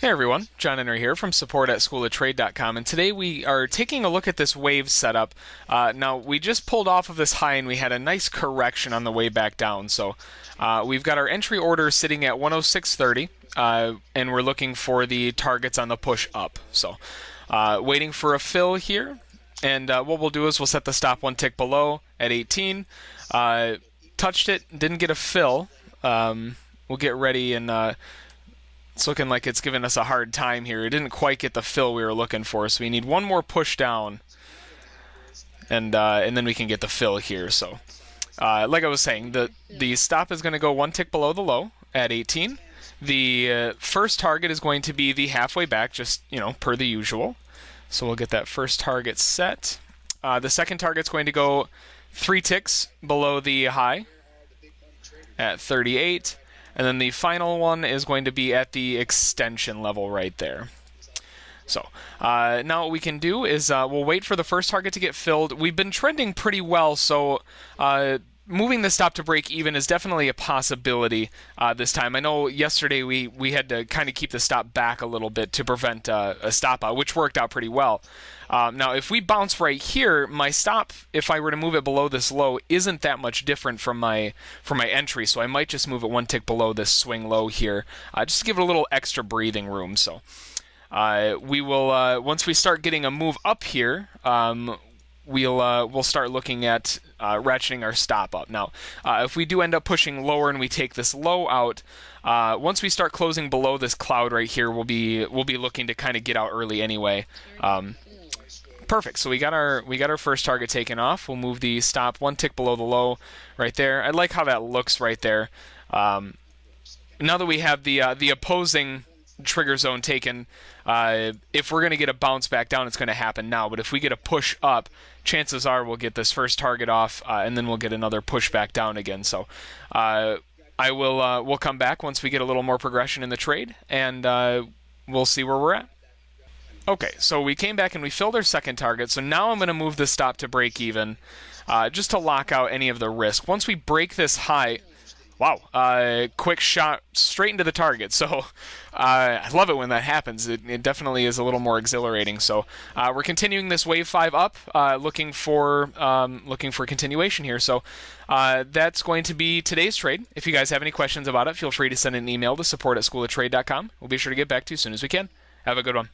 Hey everyone, John Henry here from support@schooloftrade.com, and today we are taking a look at this wave setup. Now, we just pulled off of this high and we had a nice correction on the way back down, so we've got our entry order sitting at 106.30, and we're looking for the targets on the push up. So, waiting for a fill here, and what we'll do is we'll set the stop one tick below at 18. Touched it, didn't get a fill. We'll get ready and... It's looking like it's giving us a hard time here. It didn't quite get the fill we were looking for, so we need one more push down, and then we can get the fill here. So, like I was saying, the stop is going to go one tick below the low at 18. The first target is going to be the halfway back, just per the usual. So we'll get that first target set. The second target's going to go 3 ticks below the high at 38. And then the final one is going to be at the extension level right there. So now what we can do is we'll wait for the first target to get filled. We've been trending pretty well, so moving the stop to break even is definitely a possibility this time. I know yesterday we had to kind of keep the stop back a little bit to prevent a stop out, which worked out pretty well. Now, if we bounce right here, my stop, if I were to move it below this low, isn't that much different from my entry, so I might just move it one tick below this swing low here, just to give it a little extra breathing room. So we will, once we start getting a move up here, we'll start looking at ratcheting our stop up. Now, if we do end up pushing lower and we take this low out, once we start closing below this cloud right here, we'll be looking to kind of get out early anyway. Perfect. So we got our first target taken off. We'll move the stop one tick below the low right there. I like how that looks right there. Now that we have the opposing trigger zone taken, if we're going to get a bounce back down, it's going to happen now. But if we get a push up, chances are we'll get this first target off, and then we'll get another push back down again. So we'll come back once we get a little more progression in the trade, and we'll see where we're at. Okay, so we came back and we filled our second target, so now I'm going to move the stop to break even, just to lock out any of the risk. Once we break this high, wow, quick shot straight into the target, so I love it when that happens. It definitely is a little more exhilarating. So we're continuing this wave 5 up, looking for continuation here. So that's going to be today's trade. If you guys have any questions about it, feel free to send an email to support@schooloftrade.com. We'll be sure to get back to you as soon as we can. Have a good one.